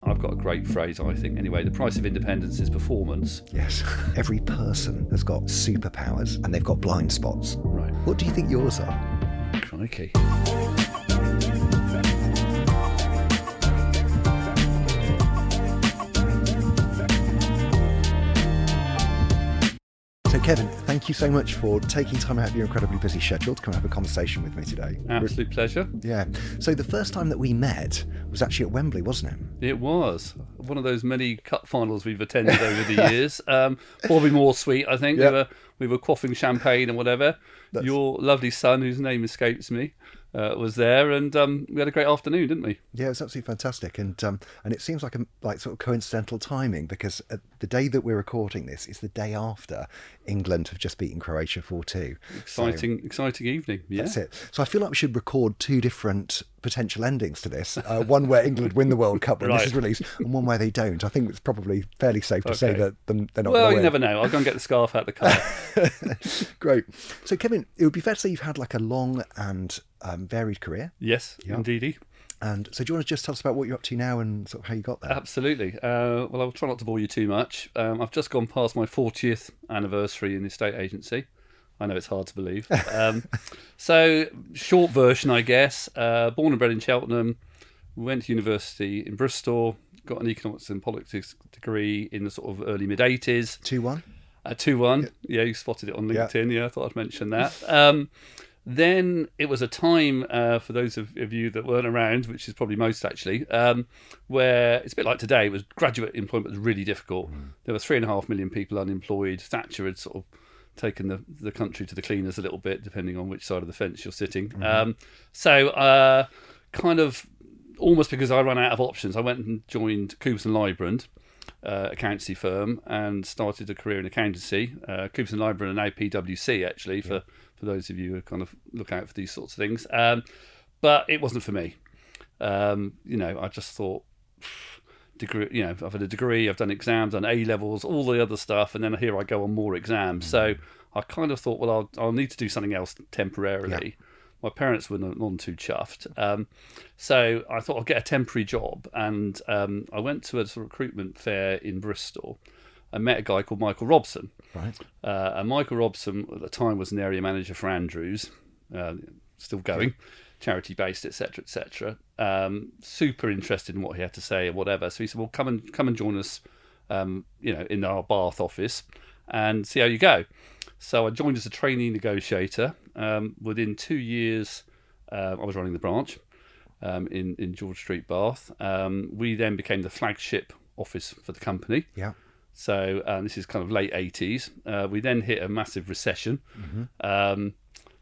I've got a great phrase, I think, anyway. The price of independence is performance. Yes. Every person has got superpowers and they've got blind spots. Right. What do you think yours are? Crikey. So, Kevin, thank you so much for taking time out of your incredibly busy schedule to come and have a conversation with me today. Absolute pleasure. Yeah. So the first time that we met was actually at Wembley, wasn't it? It was. One of those many cup finals we've attended over the years. Probably more sweet, I think. Yep. We were quaffing champagne and whatever. Your lovely son, whose name escapes me, was there, and we had a great afternoon, didn't we? Yeah, it was absolutely fantastic, and it seems like sort of coincidental timing, because the day that we're recording this is the day after England have just beaten Croatia 4-2. Exciting evening. Yeah. That's it. So I feel like we should record two different potential endings to this. One where England win the World Cup when this is released, and one where they don't. I think it's probably fairly safe to say that they're not going to win. Well, you never know. I'll go and get the scarf out of the car. Great. So, Kevin, it would be fair to say you've had like a long and varied career. Yes, indeedy. And so do you want to just tell us about what you're up to now and sort of how you got there? Absolutely. Well, I'll try not to bore you too much. I've just gone past my 40th anniversary in the estate agency. I know it's hard to believe. So, short version, I guess. Born and bred in Cheltenham, went to university in Bristol, got an economics and politics degree in the sort of early mid-80s. 2-1? 2-1. Yeah, you spotted it on LinkedIn. Yeah, I thought I'd mention that. Then it was a time, for those of you that weren't around, which is probably most actually, where it's a bit like today. It was graduate employment was really difficult. There were 3.5 million people unemployed. Thatcher had sort of taken the country to the cleaners a little bit, depending on which side of the fence you're sitting. So kind of almost because I ran out of options, I went and joined Coopers & Lybrand, accountancy firm, and started a career in accountancy. Coopers & Lybrand are now PwC, actually, for those of you who kind of look out for these sorts of things. But it wasn't for me. I just thought, degree. I've had a degree, I've done exams, done A-levels, all the other stuff, and then here I go on more exams. So I kind of thought, well, I'll need to do something else temporarily. Yeah. My parents were none too chuffed. So I thought I'll get a temporary job. And I went to a sort of recruitment fair in Bristol and met a guy called Michael Robson. Right. And Michael Robson at the time was an area manager for Andrews, still going, charity-based, etc., etc. Super interested in what he had to say and whatever. So he said, well, come and join us, in our Bath office and see how you go. So I joined as a trainee negotiator. Within 2 years, I was running the branch in George Street, Bath. We then became the flagship office for the company. Yeah. So this is kind of late 80s. We then hit a massive recession.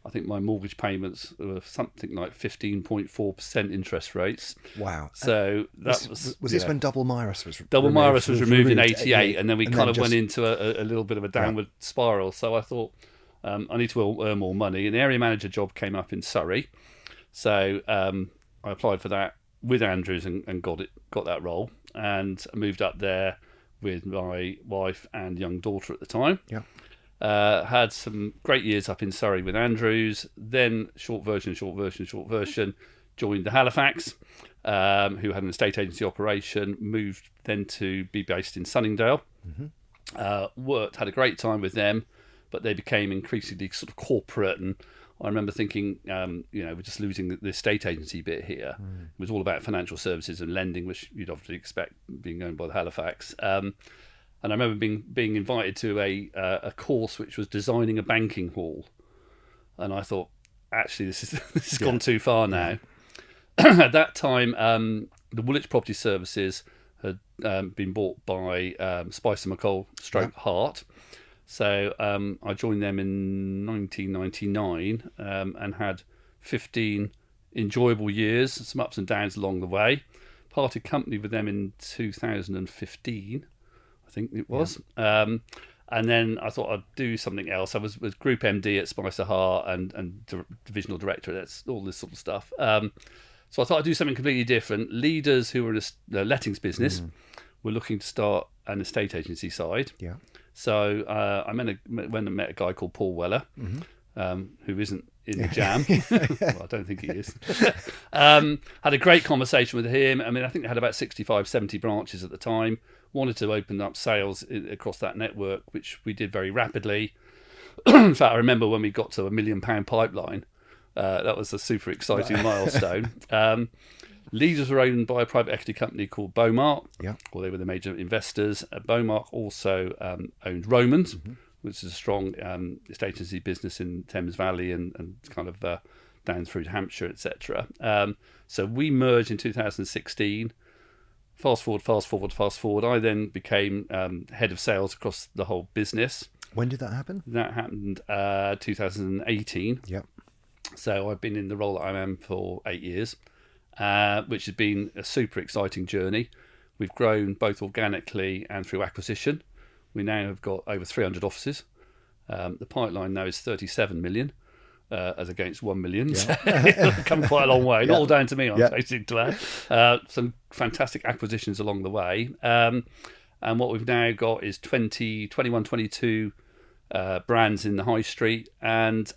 I think my mortgage payments were something like 15.4% interest rates. Wow. So that was this when Double Miras was removed? Double Miras was removed in 88, and then we kind of went into a little bit of a downward spiral. So I thought, I need to earn more money. An area manager job came up in Surrey. So I applied for that with Andrews and got that role, and moved up there with my wife and young daughter at the time. Yeah. Had some great years up in Surrey with Andrews. Then short version, joined the Halifax, who had an estate agency operation. Moved then to be based in Sunningdale. Had a great time with them, but they became increasingly sort of corporate. And I remember thinking, we're just losing the estate agency bit here. It was all about financial services and lending, which you'd obviously expect being owned by the Halifax. And I remember being invited to a course which was designing a banking hall, and I thought, actually, this has gone too far now. At that time, the Woolwich Property Services had been bought by Spicer McColl / Hart. So I joined them in 1999 and had 15 enjoyable years, some ups and downs along the way. Parted company with them in 2015. I think it was. And then I thought I'd do something else. I was Group MD at Spicer Hart and Divisional Director. That's all this sort of stuff. So I thought I'd do something completely different. Leaders who were in a lettings business were looking to start an estate agency side. Yeah. So I went and met a guy called Paul Weller, who isn't in the jam. Well, I don't think he is. Had a great conversation with him. I mean, I think they had about 65, 70 branches at the time. Wanted to open up sales across that network, which we did very rapidly. In fact, I remember when we got to £1 million pipeline. That was a super exciting milestone. Leaders were owned by a private equity company called Beaumark, or they were the major investors. Beaumark also owned Romans, which is a strong estate agency business in Thames Valley and kind of down through Hampshire, etc. So we merged in 2016. Fast forward. I then became head of sales across the whole business. When did that happen? That happened 2018. Yep. So I've been in the role that I am for 8 years, which has been a super exciting journey. We've grown both organically and through acquisition. We now have got over 300 offices. The pipeline now is 37 million, as against 1 million. So it's come quite a long way. Not all down to me, I'm facing to add. Some fantastic acquisitions along the way. And what we've now got is 21, 22 brands in the high street. And,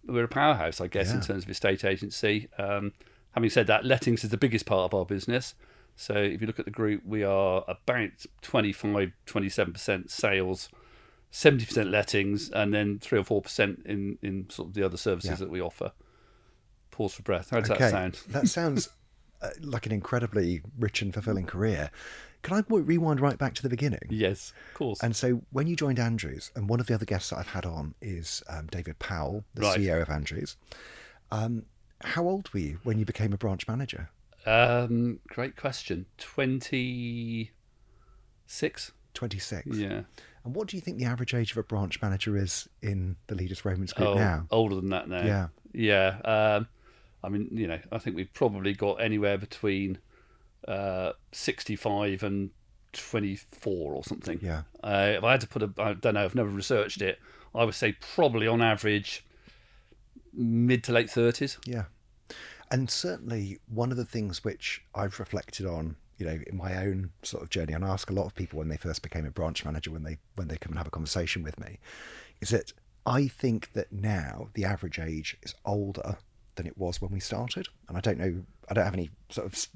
we're a powerhouse, I guess, in terms of estate agency. Having said that, lettings is the biggest part of our business. So if you look at the group, we are about 25, 27% sales, 70% lettings, and then 3 or 4% in sort of the other services that we offer. Pause for breath. How does that sound? That sounds like an incredibly rich and fulfilling career. Can I rewind right back to the beginning? Yes, of course. And so when you joined Andrews, and one of the other guests that I've had on is David Powell, the CEO of Andrews. How old were you when you became a branch manager? Great question. 26. 26. Yeah. And what do you think the average age of a branch manager is in the Leaders Romans Group now? Older than that now. Yeah. Yeah. I mean, I think we've probably got anywhere between 65 and 24 or something. Yeah. If I had to put I don't know, I've never researched it. I would say probably on average mid to late 30s. Yeah. And certainly one of the things which I've reflected on, in my own sort of journey, and I ask a lot of people when they first became a branch manager, when they come and have a conversation with me, is that I think that now the average age is older than it was when we started. And I don't have any sort of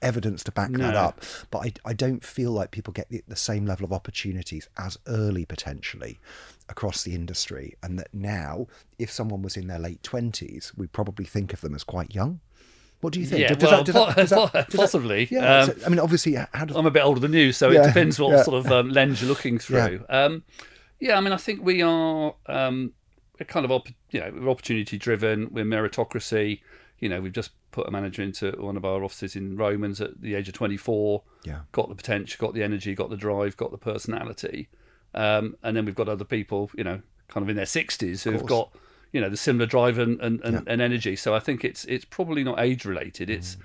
evidence to back that up, but I don't feel like people get the same level of opportunities as early potentially across the industry, and that now if someone was in their late 20s, we probably think of them as quite young. What do you think? Yeah, possibly. Yeah, I mean, obviously, I'm a bit older than you, so it depends what sort of lens you're looking through. I mean, I think we are we're kind of we're opportunity driven. We're meritocracy. We've just put a manager into one of our offices in Romans at the age of 24. Yeah, got the potential, got the energy, got the drive, got the personality, and then we've got other people, kind of in their 60s who've got the similar drive and energy. So I think it's probably not age related. It's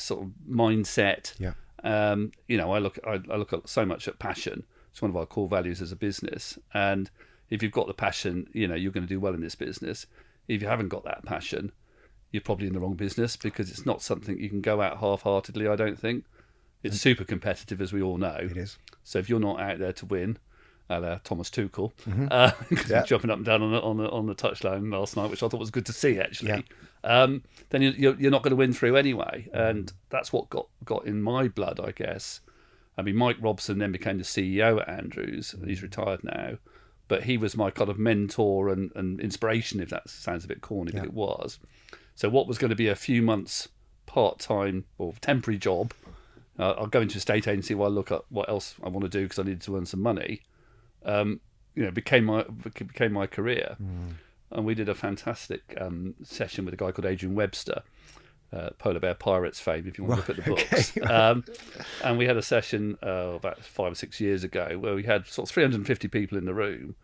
sort of mindset. Yeah. I look at so much at passion. It's one of our core values as a business. And if you've got the passion, you're going to do well in this business. If you haven't got that passion, you're probably in the wrong business, because it's not something you can go out half-heartedly, I don't think. It's super competitive, as we all know. It is. So if you're not out there to win, a la Thomas Tuchel, jumping up and down on the touchline last night, which I thought was good to see, actually. Then you're not going to win through anyway, and that's what got in my blood, I guess. I mean, Mike Robson then became the CEO at Andrews. He's retired now, but he was my kind of mentor and inspiration, if that sounds a bit corny, but it was. So what was going to be a few months part-time or temporary job, I'll go into a estate agency while I look at what else I want to do because I needed to earn some money. Became my career, and we did a fantastic session with a guy called Adrian Webster, Polar Bear Pirates fame, if you want to look at the books. And we had a session about 5 or 6 years ago where we had sort of 350 people in the room,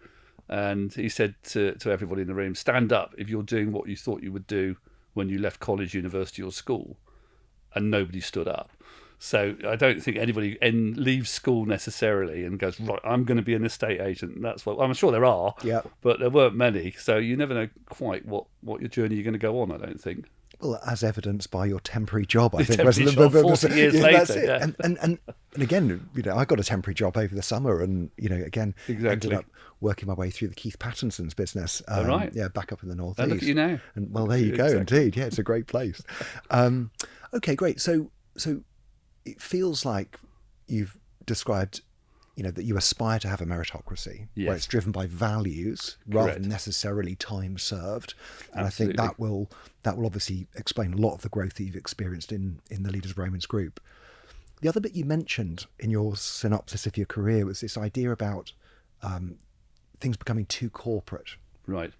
and he said to everybody in the room, stand up if you're doing what you thought you would do when you left college, university or school. And nobody stood up. So I don't think anybody leaves school necessarily and goes, right, I'm going to be an estate agent. That's what I'm sure there are, but there weren't many. So you never know quite what your journey you're going to go on, I don't think. Well, as evidenced by your temporary job, I think. 40 years later. Yeah. And again, I got a temporary job over the summer, and again, ended up working my way through the Keith Pattinson's business. All right. Yeah, back up in the Oh, northeast. look at you now. And well, there you go. Exactly. Indeed, yeah, it's a great place. Okay, great. So it feels like you've described, that you aspire to have a meritocracy where Yes. it's driven by values rather Correct. than necessarily time served. And Absolutely. I think that will obviously explain a lot of the growth that you've experienced in the Leaders Romans group. The other bit you mentioned in your synopsis of your career was this idea about things becoming too corporate. Right.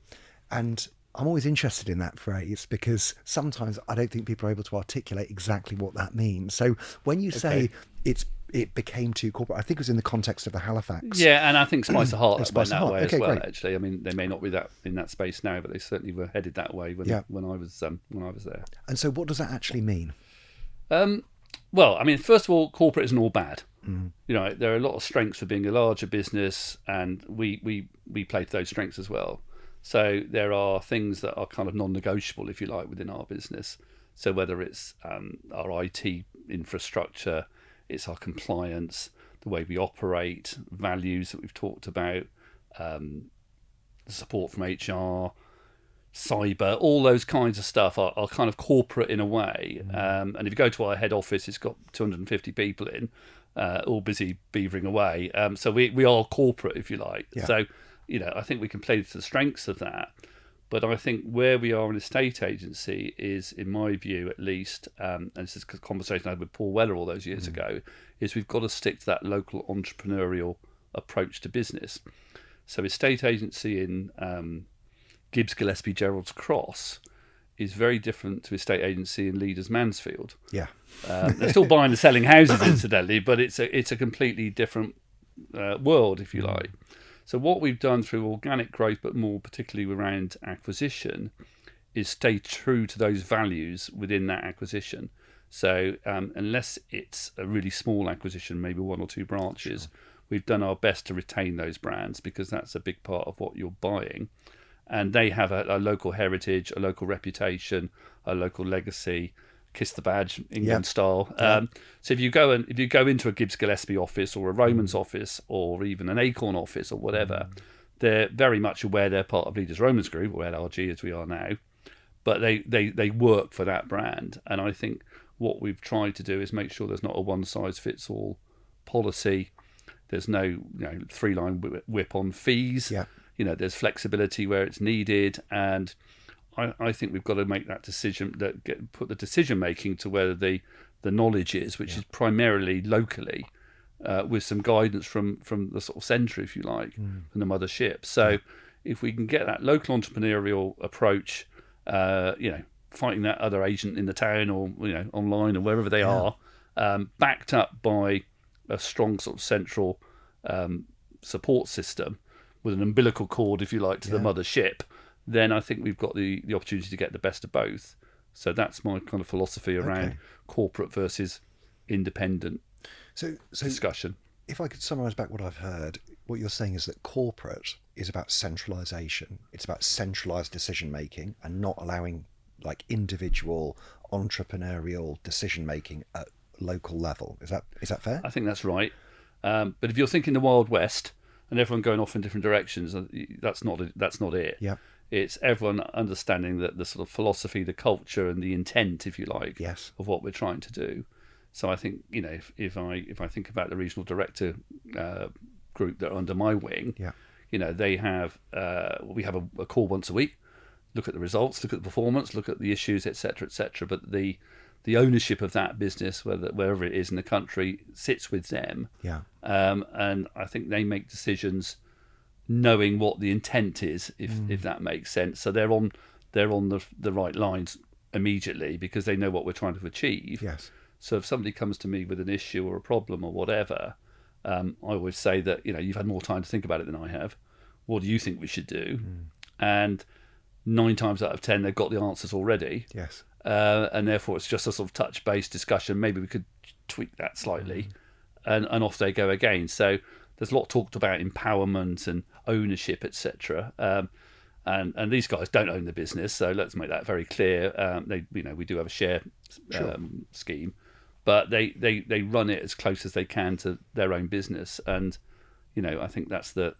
And I'm always interested in that phrase because sometimes I don't think people are able to articulate exactly what that means. So when you say it became too corporate, I think it was in the context of the Halifax. Yeah, and I think Spice of Heart went Spice of that Heart. way Okay, as well. great. Actually, I mean, they may not be that in that space now, but they certainly were headed that way when I was there. And so what does that actually mean? Well, I mean, first of all, corporate isn't all bad. There are a lot of strengths for being a larger business, and we play to those strengths as well. So there are things that are kind of non-negotiable, if you like, within our business. So whether it's our IT infrastructure, it's our compliance, the way we operate, values that we've talked about, the support from HR, cyber, all those kinds of stuff are kind of corporate in a way. And if you go to our head office, it's got 250 people in, all busy beavering away. So we are corporate, if you like. Yeah. So, I think we can play to the strengths of that. But I think where we are in a state agency is, in my view at least, and this is a conversation I had with Paul Weller all those years ago, is we've got to stick to that local entrepreneurial approach to business. So estate agency in Gibbs Gillespie Gerald's Cross is very different to estate agency in Leaders Mansfield. Yeah. They're still buying and selling houses, incidentally, but it's a completely different world, if you like. So what we've done through organic growth, but more particularly around acquisition, is stay true to those values within that acquisition. So unless it's a really small acquisition, maybe one or two branches, we've done our best to retain those brands because that's a big part of what you're buying. And they have a local heritage, a local reputation, a local legacy, kiss the badge, England style. So if you go into a Gibbs Gillespie office or a Romans office or even an Acorn office or whatever, they're very much aware they're part of Leaders Romans Group, or LRG as we are now, but they work for that brand. And I think what we've tried to do is make sure there's not a one size fits all policy. There's no 3-line whip on fees. Yeah. There's flexibility where it's needed, and I think we've got to make that decision, put the decision making to where the knowledge is, which is primarily locally, with some guidance from the sort of centre, if you like, from the mothership. So if we can get that local entrepreneurial approach, fighting that other agent in the town or online or wherever they are, backed up by a strong sort of central support system with an umbilical cord, if you like, to the mothership, then I think we've got the opportunity to get the best of both. So that's my kind of philosophy around corporate versus independent discussion. If I could summarise back what I've heard, what you're saying is that corporate is about centralisation. It's about centralised decision making and not allowing individual entrepreneurial decision making at local level. Is that fair? I think that's right. But if you're thinking the Wild West and everyone going off in different directions, that's not it. Yeah. It's everyone understanding that the sort of philosophy, the culture, and the intent, if you like, of what we're trying to do. So I think if I think about the regional director group that are under my wing, they have we have a call once a week, look at the results, look at the performance, look at the issues, etc., etc. But the ownership of that business, wherever it is in the country, sits with them. Yeah. And I think they make decisions knowing what the intent is, if that makes sense. So they're on the right lines immediately because they know what we're trying to achieve. Yes. So if somebody comes to me with an issue or a problem or whatever, I always say that you've had more time to think about it than I have. What do you think we should do? And 9 times out of 10, they've got the answers already. Yes. And therefore it's just a sort of touch-based discussion. Maybe we could tweak that slightly, and off they go again. So there's a lot talked about empowerment and ownership, etc. And these guys don't own the business, so let's make that very clear. We do have a share scheme, but they run it as close as they can to their own business, and I think that's the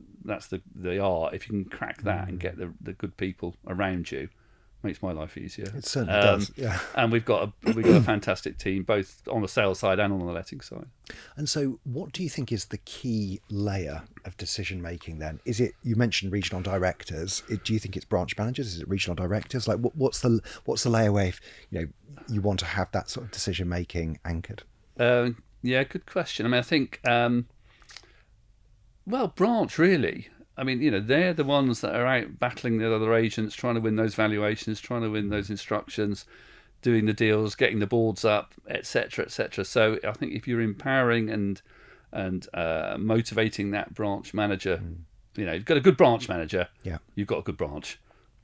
art. If you can crack that and get the good people around you, makes my life easier. It certainly does. Yeah. And we've got a fantastic team, both on the sales side and on the letting side. And so, what do you think is the key layer of decision making? Then, is it, you mentioned regional directors? Do you think it's branch managers? Is it regional directors? Like, what's the layer where you want to have that sort of decision making anchored? Yeah, good question. I mean, I think branch really. I mean, they're the ones that are out battling the other agents, trying to win those valuations, trying to win those instructions, doing the deals, getting the boards up, etc., etc. So I think if you're empowering and motivating that branch manager, you've got a good branch manager, you've got a good branch.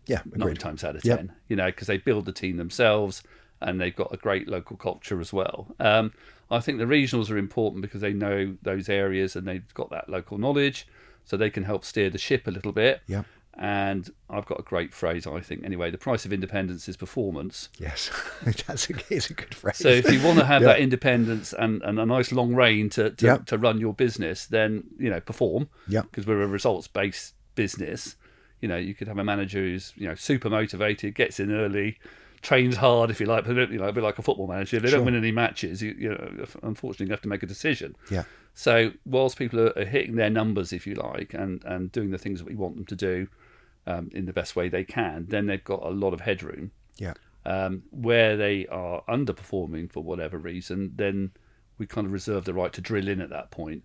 Yeah, agreed. 9 times out of 10, because they build the team themselves and they've got a great local culture as well. I think the regionals are important because they know those areas and they've got that local knowledge, so they can help steer the ship a little bit. Yeah. And I've got a great phrase, I think. Anyway, the price of independence is performance. Yes, it's a good phrase. So if you want to have that independence and a nice long reign to run your business, then, perform. Yeah. Because we're a results-based business. You could have a manager who's, super motivated, gets in early, trains hard, if you like, but a bit like a football manager. If they don't win any matches, unfortunately, you have to make a decision. Yeah. So whilst people are hitting their numbers, if you like, and doing the things that we want them to do in the best way they can, then they've got a lot of headroom. Yeah. Where they are underperforming for whatever reason, then we kind of reserve the right to drill in at that point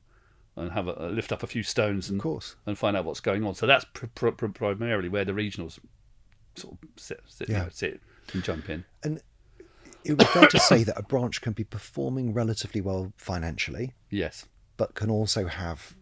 and have lift up a few stones and find out what's going on. So that's primarily where the regionals sort of sit and jump in. And it would be fair to say that a branch can be performing relatively well financially. Yes. But can also have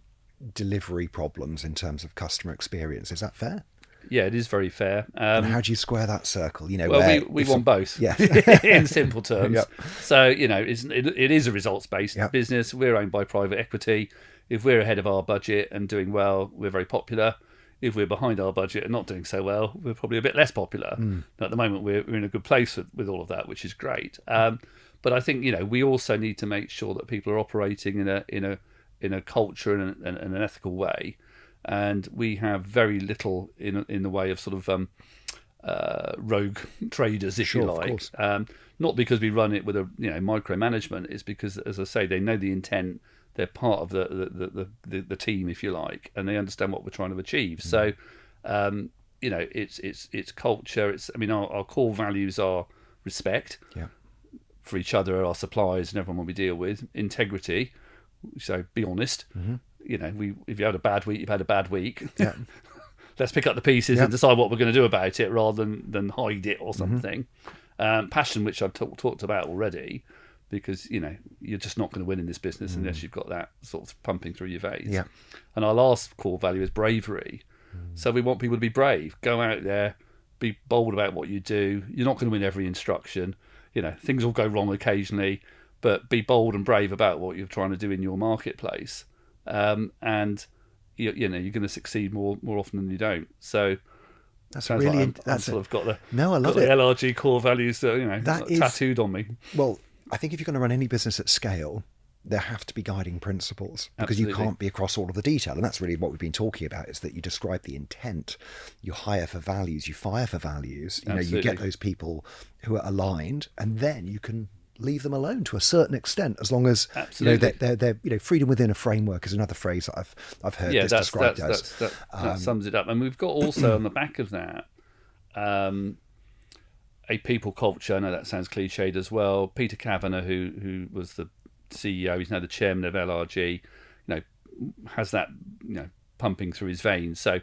delivery problems in terms of customer experience. Is that fair? Yeah, it is very fair. And how do you square that circle? Well, we want both. Yes. In simple terms. Yep. So, it is a results-based business. We're owned by private equity. If we're ahead of our budget and doing well, we're very popular. If we're behind our budget and not doing so well, we're probably a bit less popular. At the moment, we're in a good place with all of that, which is great. But I think we also need to make sure that people are operating in a culture and an ethical way, and we have very little in the way of sort of rogue traders, if you like. Not because we run it with a micromanagement. It's because, as I say, they know the intent. They're part of the team, if you like, and they understand what we're trying to achieve. So, it's culture. Our core values are respect for each other, our suppliers, and everyone we deal with. Integrity. So be honest. If you had a bad week, you've had a bad week. Yeah. Let's pick up the pieces and decide what we're going to do about it, rather than hide it or something. Passion, which I've talked about already. Because you're just not going to win in this business unless you've got that sort of pumping through your veins. Yeah. And our last core value is bravery. So we want people to be brave. Go out there, be bold about what you do. You're not going to win every instruction. Things will go wrong occasionally, but be bold and brave about what you're trying to do in your marketplace. And you're going to succeed more often than you don't. So that's really like I'm sort of got the I love the it. LRG core values that tattooed on me. Well, I think if you're going to run any business at scale, there have to be guiding principles, because Absolutely. you can't be across all of the detail. And that's really what we've been talking about, is that you describe the intent, you hire for values, you fire for values, you get those people who are aligned, and then you can leave them alone to a certain extent, as long as they're freedom within a framework is another phrase that I've heard this described as. That sums it up. And we've got also on the back of that a people culture. I know that sounds cliched as well. Peter Kavanagh, who was the CEO, he's now the chairman of LRG, has that pumping through his veins. So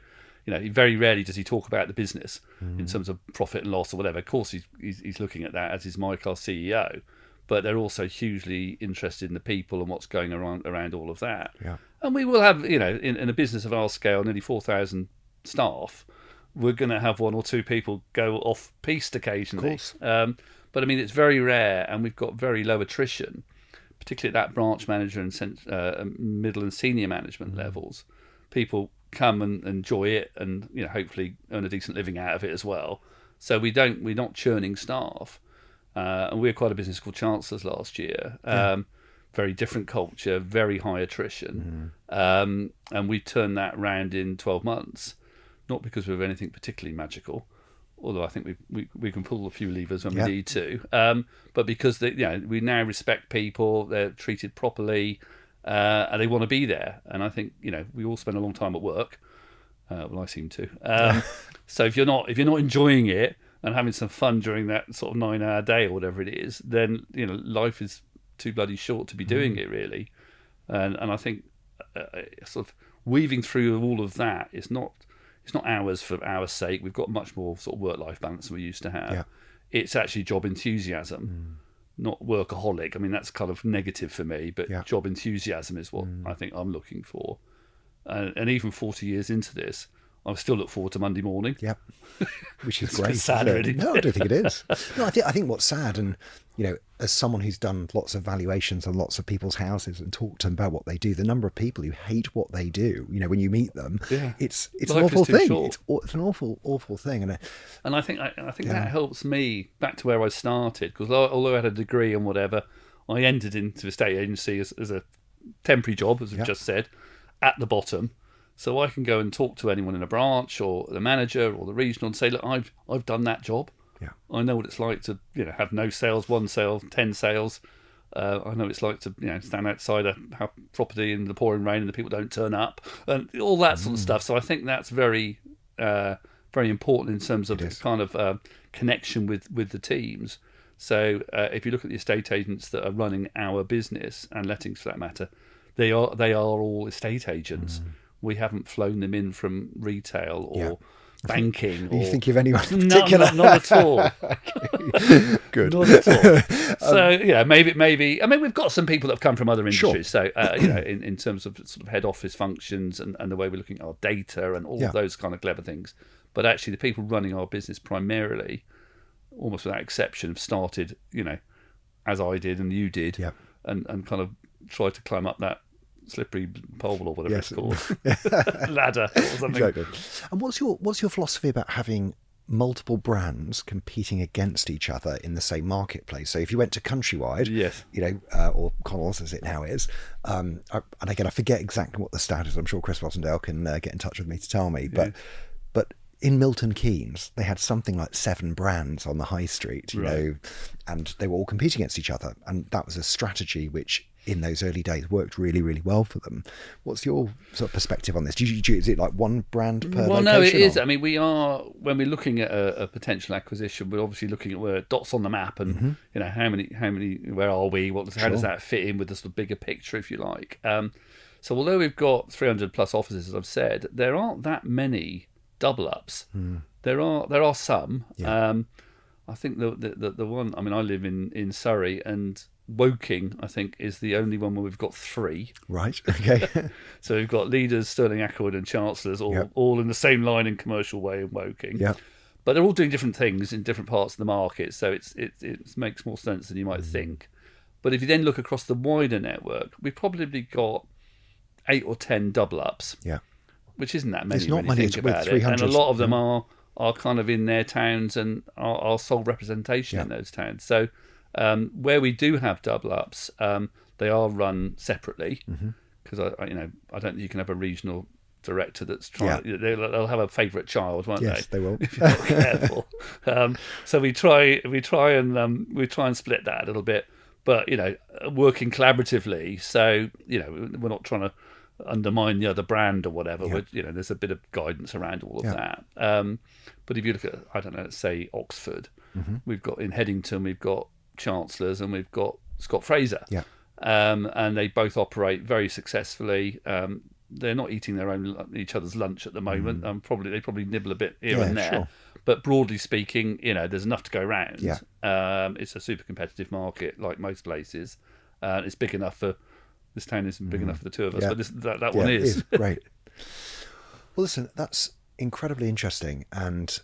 very rarely does he talk about the business in terms of profit and loss or whatever. Of course he's looking at that, as is Mike, our CEO, but they're also hugely interested in the people and what's going around all of that. And we will have in a business of our scale, nearly 4,000 staff, we're going to have one or two people go off piste occasionally. Of course. But it's very rare, and we've got very low attrition, particularly at that branch manager and middle and senior management levels. People come and enjoy it, and hopefully earn a decent living out of it as well. So we're not churning staff. And we acquired a business called Chancellors last year. very different culture, very high attrition. And we turned that round in 12 months, not because of anything particularly magical, although I think we can pull a few levers when we need to, but because we now respect people, they're treated properly, and they want to be there. And I think we all spend a long time at work. Well, I seem to. So if you're not enjoying it and having some fun during that sort of 9-hour day or whatever it is, then life is too bloody short to be doing it, really. And I think sort of weaving through all of that is not. It's not hours for hours' sake. We've got much more sort of work-life balance than we used to have. Yeah. It's actually job enthusiasm, not workaholic. I mean, that's kind of negative for me, but job enthusiasm is what I think I'm looking for. And even 40 years into this, I still look forward to Monday morning. Yep, which is It's great. sad, really. No, I don't think it is. No, I think what's sad, and as someone who's done lots of valuations on lots of people's houses and talked to them about what they do, the number of people who hate what they do, when you meet them, it's an Life awful is too thing. short. It's an awful thing, And I think that helps me back to where I started, because although I had a degree and whatever, I entered into a state agency as a temporary job, as we've just said, at the bottom. So I can go and talk to anyone in a branch or the manager or the regional and say, look, I've done that job. Yeah. I know what it's like to have no sales, 1 sale, 10 sales. I know what it's like to stand outside a property in the pouring rain and the people don't turn up and all that sort of stuff. So I think that's very very important in terms of kind of connection with the teams. So if you look at the estate agents that are running our business and lettings for that matter, they are all estate agents. We haven't flown them in from retail or banking. Are you thinking of anyone in particular? Not at all. Good. Not at all. So maybe. I mean, we've got some people that have come from other industries. Sure. So in terms of sort of head office functions and the way we're looking at our data and all of those kind of clever things. But actually, the people running our business primarily, almost without exception, have started, as I did and you did, and kind of tried to climb up that slippery pole or whatever it's called, ladder or something. Exactly. And what's your philosophy about having multiple brands competing against each other in the same marketplace? So if you went to Countrywide, or Connells as it now is, and again I forget exactly what the stat is. I'm sure Chris Rossendale can get in touch with me to tell me, but in Milton Keynes, they had something like 7 brands on the high street, and they were all competing against each other. And that was a strategy which, in those early days, worked really, really well for them. What's your sort of perspective on this? Is it like one brand per location? Well, no, it is. I mean, when we're looking at a potential acquisition, we're obviously looking at where dots on the map and, how many, where are we? How does that fit in with the sort of bigger picture, if you like? So although we've got 300 plus offices, as I've said, there aren't that many double ups. There are some. I think the one, I mean, I live in Surrey, and Woking, I think, is the only one where we've got 3. Right. Okay. So we've got Leaders, Sterling Ackwood and Chancellors all in the same line in Commercial Way in Woking. Yeah. But they're all doing different things in different parts of the market, so it makes more sense than you might think. But if you then look across the wider network, we've probably got 8 or 10 double ups. Yeah. Which isn't that many. It's not when many. You think about It's it. And a lot of them are kind of in their towns and are sole representation in those towns. So where we do have double ups, they are run separately, because I don't think you can have a regional director that's trying. They'll have a favourite child, won't they? Yes, they will. If you're not careful. So we try and split that a little bit, but working collaboratively. So we're not trying to undermine the other brand or whatever. There's a bit of guidance around all of that. But if you look at, I don't know, say Oxford, we've got in Headington, we've got Chancellors and we've got Scott Fraser. And they both operate very successfully. They're not eating each other's lunch at the moment. They probably nibble a bit here and there. Sure. But broadly speaking, there's enough to go round. Yeah. It's a super competitive market, like most places. It's big enough for. This town isn't big enough for the two of us, but that one is. Great. Well, listen, that's incredibly interesting. And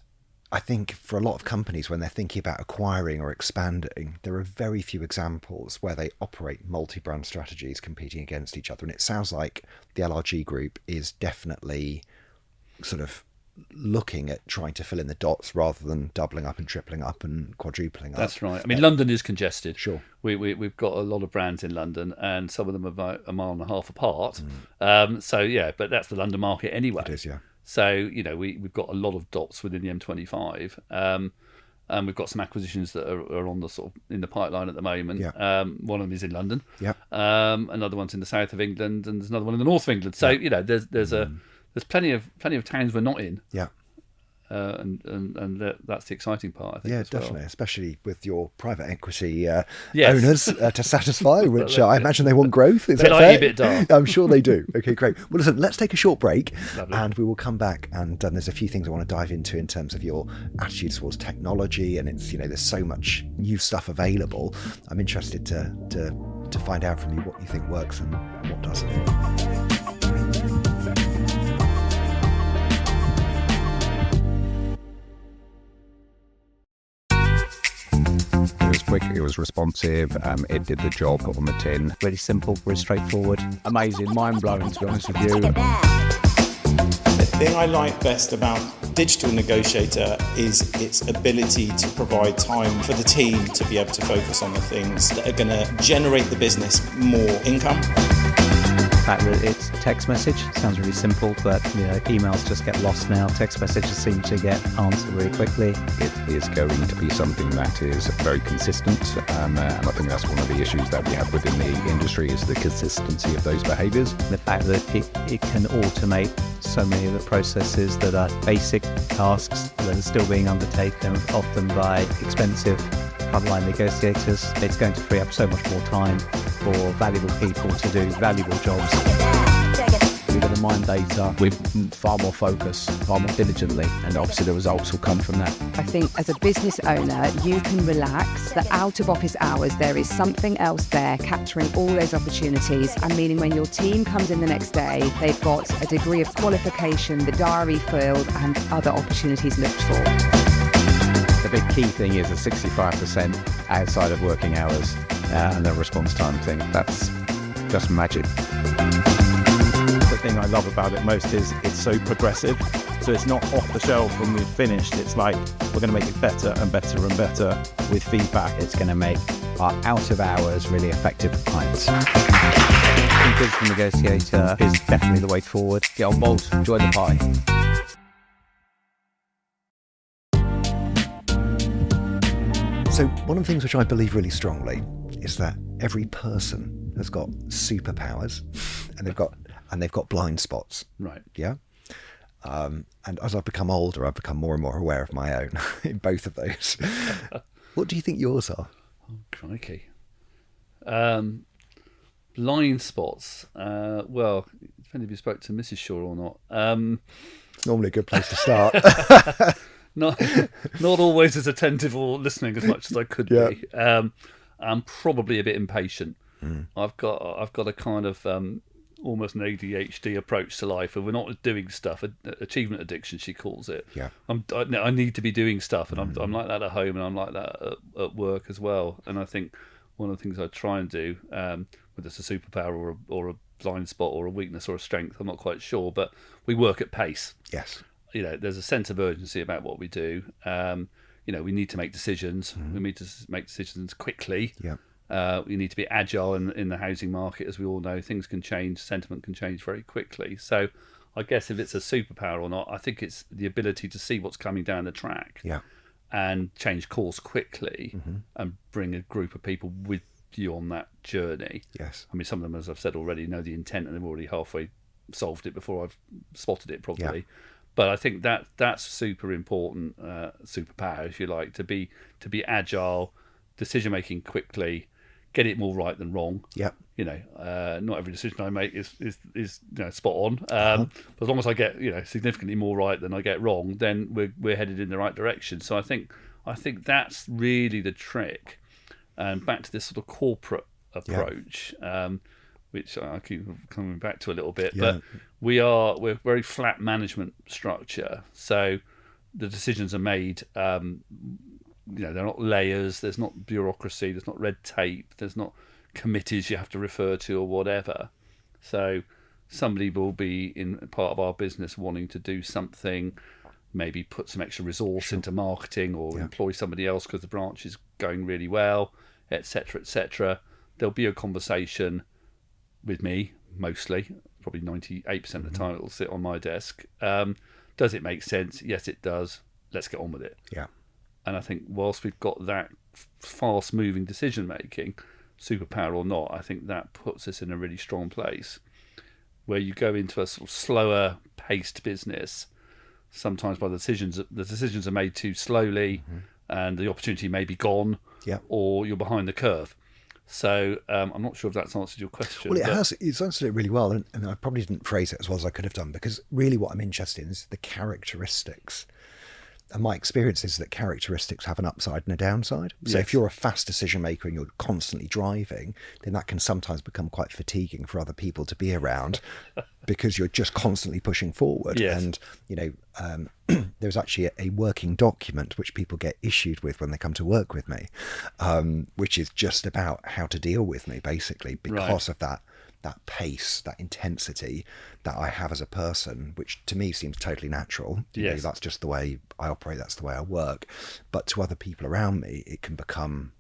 I think for a lot of companies, when they're thinking about acquiring or expanding, there are very few examples where they operate multi-brand strategies competing against each other. And it sounds like the LRG group is definitely sort of looking at trying to fill in the dots rather than doubling up and tripling up and quadrupling up. That's right. I mean, London is congested. Sure. We've got a lot of brands in London, and some of them are about a mile and a half apart. So yeah, but that's the London market anyway. It is, yeah. So we've got a lot of dots within the M25, and we've got some acquisitions that are on the sort of in the pipeline at the moment. Yeah. One of them is in London. Yeah. Another one's in the south of England, and there's another one in the north of England. So there's plenty of towns we're not in. Yeah. And that's the exciting part, I think. Yeah, as well. definitely, especially with your private equity Yes. owners to satisfy, which I imagine they want growth. Is They that like fair? EBITDA. I'm sure they do. Okay, great. Well, listen, let's take a short break, Lovely. and we will come back. And there's a few things I want to dive into in terms of your attitude towards technology, and it's there's so much new stuff available. I'm interested to find out from you what you think works and what doesn't. It was quick, it was responsive, it did the job on the tin. Really simple, really straightforward. Amazing, mind-blowing, to be honest with you. The thing I like best about Digital Negotiator is its ability to provide time for the team to be able to focus on the things that are going to generate the business more income. The fact that it's a text message sounds really simple, but emails just get lost now. Text messages seem to get answered really quickly. It is going to be something that is very consistent, and I think that's one of the issues that we have within the industry is the consistency of those behaviours. The fact that it can automate so many of the processes that are basic tasks that are still being undertaken, often by expensive frontline negotiators. It's going to free up so much more time for valuable people to do valuable jobs. We're going to mine data with far more focus, far more diligently, and obviously the results will come from that. I think as a business owner, you can relax that out of office hours, there is something else there capturing all those opportunities, and meaning when your team comes in the next day, they've got a degree of qualification, the diary filled, and other opportunities looked for. The big key thing is a 65% outside of working hours and the response time thing. That's just magic. The thing I love about it most is it's so progressive. So it's not off the shelf when we've finished. It's like we're going to make it better and better and better with feedback. It's going to make our out of hours really effective for clients. Digital Negotiator is definitely the way forward. Get on board, join the party. So one of the things which I believe really strongly is that every person has got superpowers, and they've got blind spots. Right. Yeah. And as I've become older, I've become more and more aware of my own in both of those. What do you think yours are? Oh, crikey. Blind spots. Well, depending if you spoke to Mrs. Shaw or not. It's normally a good place to start. Not always as attentive or listening as much as I could be. I'm probably a bit impatient. I've got a kind of almost an ADHD approach to life, and we're not doing stuff. Achievement addiction, she calls it. Yeah. I need to be doing stuff, and I'm like that at home, and I'm like that at work as well. And I think one of the things I try and do, whether it's a superpower or a blind spot or a weakness or a strength, I'm not quite sure, but we work at pace. Yes. There's a sense of urgency about what we do. We need to make decisions. We need to make decisions quickly. Yeah. We need to be agile in the housing market, as we all know. Things can change, sentiment can change very quickly. So I guess if it's a superpower or not, I think it's the ability to see what's coming down the track. Yeah. And change course quickly and bring a group of people with you on that journey. Yes. I mean, some of them, as I've said already, know the intent and they've already halfway solved it before I've spotted it properly. Yeah. But I think that's super important, superpower, if you like, to be agile, decision making quickly, get it more right than wrong. Yep. Not every decision I make is spot on. But as long as I get significantly more right than I get wrong, then we're headed in the right direction. So I think that's really the trick. And back to this sort of corporate approach. Which I keep coming back to a little bit, but we're very flat management structure. So the decisions are made, they're not layers, there's not bureaucracy, there's not red tape, there's not committees you have to refer to or whatever. So somebody will be in part of our business wanting to do something maybe put some extra resource into marketing, or employ somebody else because the branch is going really well, etc., etc. There'll be a conversation with me, mostly, probably 98% of the time it'll sit on my desk. Does it make sense? Yes, it does. Let's get on with it. Yeah. And I think whilst we've got that fast-moving decision-making, superpower or not, I think that puts us in a really strong place. Where you go into a sort of slower-paced business, sometimes by the decisions are made too slowly, and the opportunity may be gone, or you're behind the curve. So I'm not sure if that's answered your question. Well, it has. It's answered it really well, and I probably didn't phrase it as well as I could have done, because really what I'm interested in is the characteristics. And my experience is that characteristics have an upside and a downside. So if you're a fast decision maker and you're constantly driving, then that can sometimes become quite fatiguing for other people to be around because you're just constantly pushing forward. Yes. And, there's actually a working document which people get issued with when they come to work with me, which is just about how to deal with me, basically, because of that pace, that intensity that I have as a person, which to me seems totally natural. That's just the way I operate, that's the way I work. But to other people around me, it can become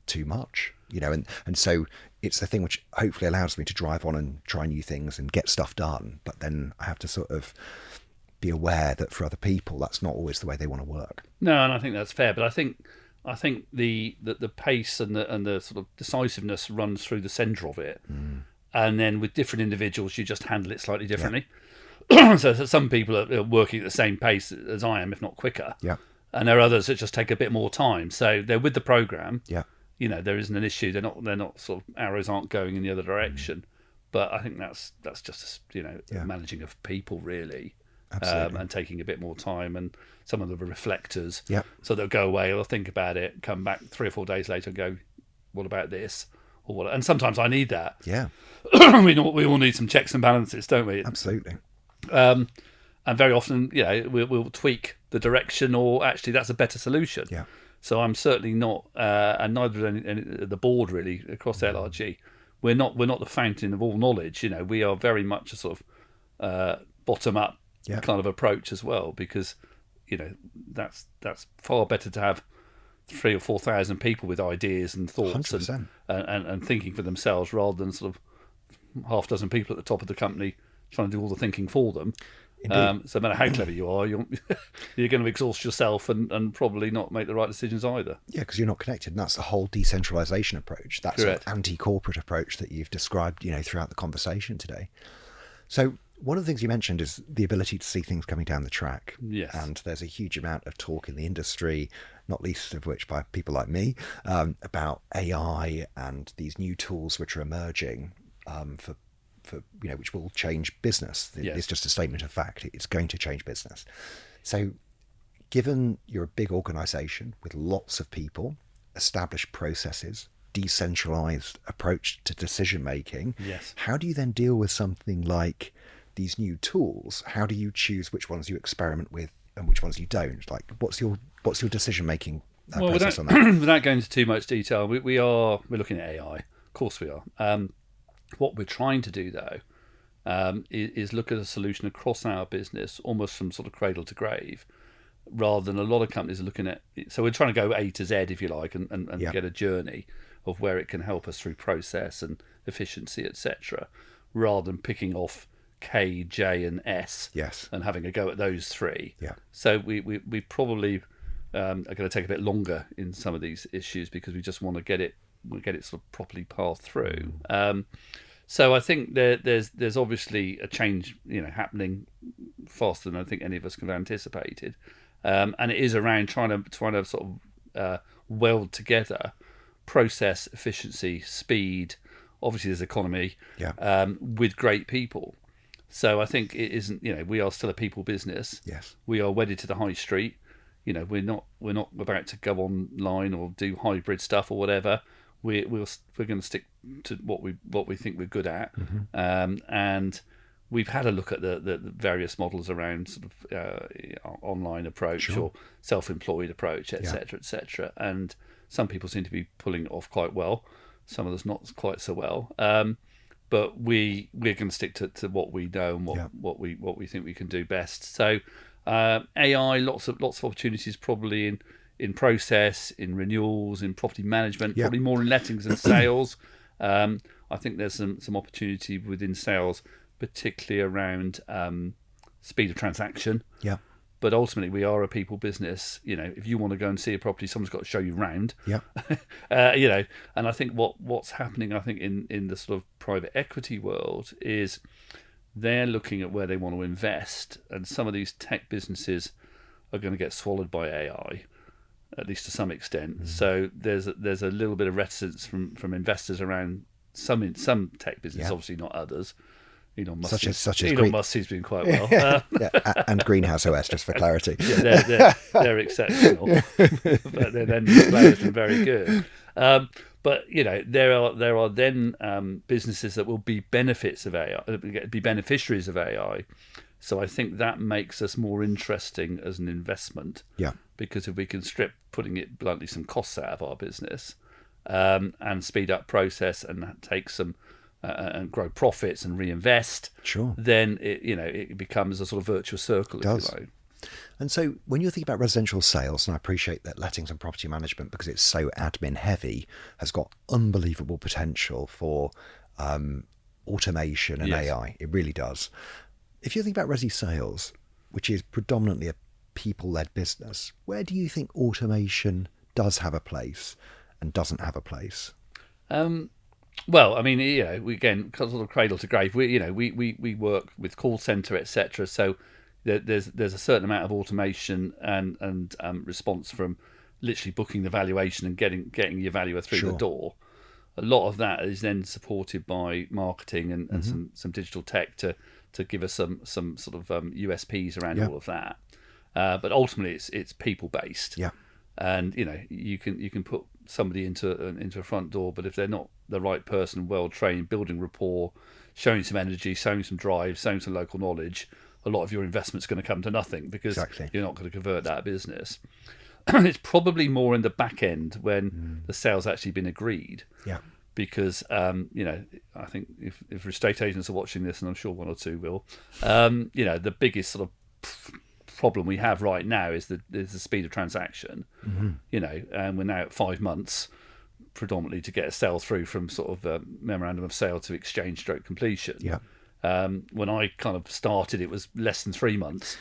too much, and so it's the thing which hopefully allows me to drive on and try new things and get stuff done. But then I have to sort of be aware that for other people, that's not always the way they want to work. No, and I think that's fair. But I think the pace and the sort of decisiveness runs through the centre of it. And then with different individuals, you just handle it slightly differently. So some people are working at the same pace as I am, if not quicker. Yeah. And there are others that just take a bit more time. So they're with the programme. Yeah. There isn't an issue. They're not sort of, arrows aren't going in the other direction. But I think that's just managing of people, really. Absolutely. And taking a bit more time, and some of them are reflectors. Yeah. So they'll go away, they'll think about it, come back 3 or 4 days later and go, what about this? Or what? And sometimes I need that. Yeah. we all need some checks and balances, don't we? Absolutely. And very often, we'll tweak the direction, or actually that's a better solution. Yeah. So I'm certainly not, and neither is any the board really across LRG. We're not the fountain of all knowledge. We are very much a sort of bottom up kind of approach as well, because that's far better to have 3,000 or 4,000 people with ideas and thoughts and thinking for themselves, rather than sort of half dozen people at the top of the company trying to do all the thinking for them. So no matter how clever you are, you're going to exhaust yourself and probably not make the right decisions either. Yeah, because you're not connected, and that's the whole decentralization approach, that sort of Correct. anti-corporate approach that you've described, throughout the conversation today. So one of the things you mentioned is the ability to see things coming down the track. Yes. And there's a huge amount of talk in the industry, not least of which by people like me, about AI and these new tools which are emerging for which will change business. It's just a statement of fact. It's going to change business. So given you're a big organization with lots of people, established processes, decentralized approach to decision making, how do you then deal with something like these new tools? How do you choose which ones you experiment with and which ones you don't? Like, what's your decision making process on that? Without going into too much detail, we're looking at AI. Of course we are. What we're trying to do though is look at a solution across our business, almost from sort of cradle to grave, rather than a lot of companies are looking at. So we're trying to go A to Z, if you like, and get a journey of where it can help us through process and efficiency, etc., rather than picking off K, J, and S, and having a go at those three. Yeah. So we probably are going to take a bit longer in some of these issues, because we just want to get it sort of properly passed through. So I think there's obviously a change, happening faster than I think any of us could have anticipated, and it is around trying to sort of weld together process, efficiency, speed. Obviously, there's economy, with great people. So I think it isn't. We are still a people business. Yes, we are wedded to the high street. We're not about to go online or do hybrid stuff or whatever. We're going to stick to what we think we're good at, and we've had a look at the various models around sort of online approach or self-employed approach, etc., etc. And some people seem to be pulling it off quite well. Some of us not quite so well. But we're going to stick to what we know and what we think we can do best. So AI, lots of opportunities probably in process, in renewals, in property management, probably more in lettings and sales. I think there's some opportunity within sales, particularly around speed of transaction. Yeah. But ultimately, we are a people business. If you want to go and see a property, someone's got to show you round. Yeah. And I think what's happening, I think in the sort of private equity world is they're looking at where they want to invest, and some of these tech businesses are going to get swallowed by AI, at least to some extent. So there's a little bit of reticence from investors around some tech businesses, obviously not others. Elon Musk seems been quite well. And Greenhouse OS, just for clarity. They're exceptional, but they're then players and very good. But there are then businesses that will be benefits of AI, be beneficiaries of AI. So I think that makes us more interesting as an investment. Yeah. Because if we can strip, putting it bluntly, some costs out of our business, and speed up process and take some and grow profits and reinvest, then it becomes a sort of virtuous circle. If you like. And so when you think about residential sales, and I appreciate that lettings and property management, because it's so admin heavy, has got unbelievable potential for automation and AI. It really does. If you think about resi sales, which is predominantly a people-led business, where do you think automation does have a place and doesn't have a place? Well, I mean, we again, sort of cradle to grave. We work with call center, etc. So there's a certain amount of automation and response from literally booking the valuation and getting your valuer through the door. A lot of that is then supported by marketing and some digital tech to give us some sort of USPs around all of that. But ultimately, it's people based. Yeah. And you can put somebody into a front door, but if they're not the right person, well trained, building rapport, showing some energy, showing some drive, showing some local knowledge, a lot of your investment's going to come to nothing because you're not going to convert that business. It's probably more in the back end when the sale's actually been agreed. Yeah. Because I think if estate agents are watching this, and I'm sure one or two will, the biggest sort of problem we have right now is the speed of transaction. And we're now at 5 months predominantly to get a sale through from sort of a memorandum of sale to exchange stroke completion. When I kind of started, it was less than 3 months.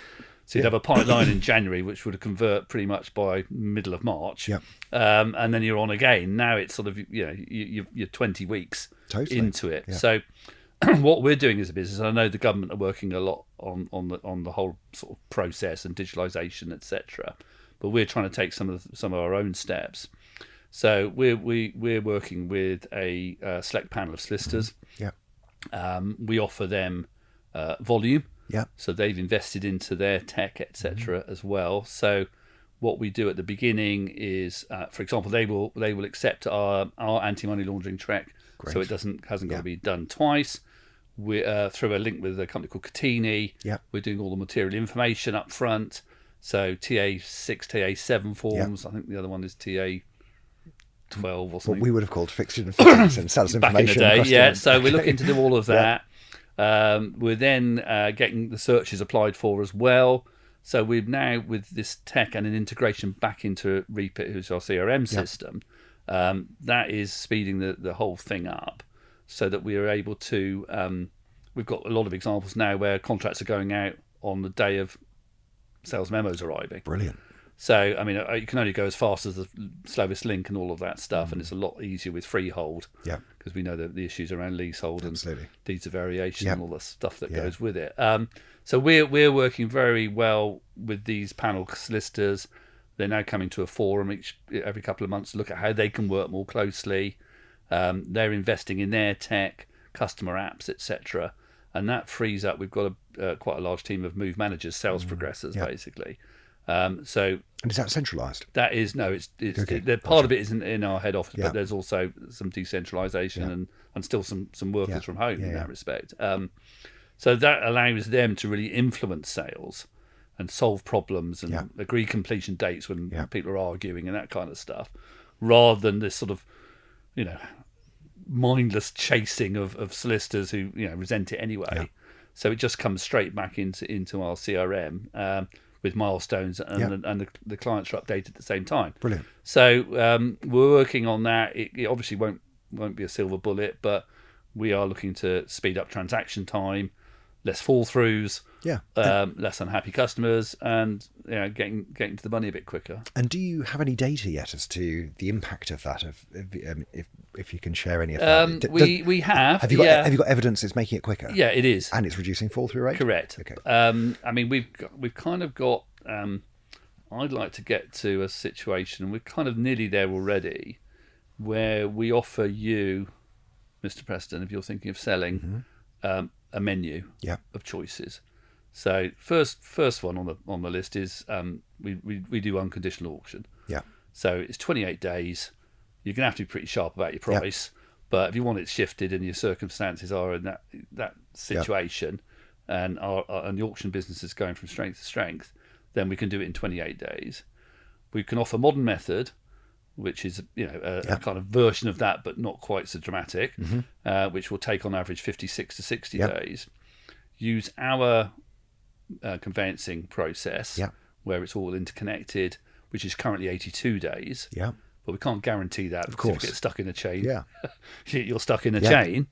So you'd have a pipeline in January, which would convert pretty much by middle of March. And then you're on again. Now it's sort of, you're 20 weeks into it. So what we're doing as a business, I know the government are working a lot on the whole sort of process and digitalisation, etc. But we're trying to take some of our own steps. So we're working with a select panel of solicitors. We offer them volume. So they've invested into their tech, etc. as well. So what we do at the beginning is, for example, they will accept our anti-money laundering track. So it hasn't got to be done twice. We're through a link with a company called Catini. We're doing all the material information up front. So TA6, TA7 forms. I think the other one is TA12 or something. What we would have called fixed and fittings and sales information. Back in the day, So we're looking to do all of that. We're then getting the searches applied for as well. So we've now, with this tech and an integration back into Reapit, who's our CRM system, that is speeding the whole thing up so that we are able to... we've got a lot of examples now where contracts are going out on the day of sales memos arriving. Brilliant. So, I mean, you can only go as fast as the slowest link and all of that stuff, and it's a lot easier with freehold. Because we know the issues around leasehold and deeds of variation and all the stuff that goes with it. So we're working very well with these panel solicitors. They're now coming to a forum every couple of months to look at how they can work more closely. They're investing in their tech, customer apps, etc. And that frees up. We've got quite a large team of move managers, sales progressors, basically. And is that centralised? That is it's part of it is in our head office, but there's also some decentralisation and still some workers from home in that respect. So that allows them to really influence sales and solve problems and agree completion dates when people are arguing and that kind of stuff, rather than this sort of mindless chasing of solicitors who resent it anyway. So it just comes straight back into our CRM. with milestones, and the clients are updated at the same time. Brilliant. So we're working on that. It obviously won't be a silver bullet, but we are looking to speed up transaction time, less fall throughs, less unhappy customers, and getting to the money a bit quicker. And do you have any data yet as to the impact of that? If you can share any of that, we have. Have you got evidence it's making it quicker? Yeah, it is, and it's reducing fall through rate. Correct. Okay. I mean, we've kind of got. I'd like to get to a situation. We're kind of nearly there already, where we offer you, Mr. Preston, if you're thinking of selling, a menu of choices. So first one on the list is we do unconditional auction. Yeah. So it's 28 days. You're going to have to be pretty sharp about your price, but if you want it shifted and your circumstances are in that situation, and the auction business is going from strength to strength, then we can do it in 28 days. We can offer modern method, which is a kind of version of that, but not quite so dramatic, which will take on average 56 to 60 days. Use our conveyancing process, where it's all interconnected, which is currently 82 days. Yeah. But we can't guarantee that. Of course. If you get stuck in a chain, Yeah. you're stuck in a chain.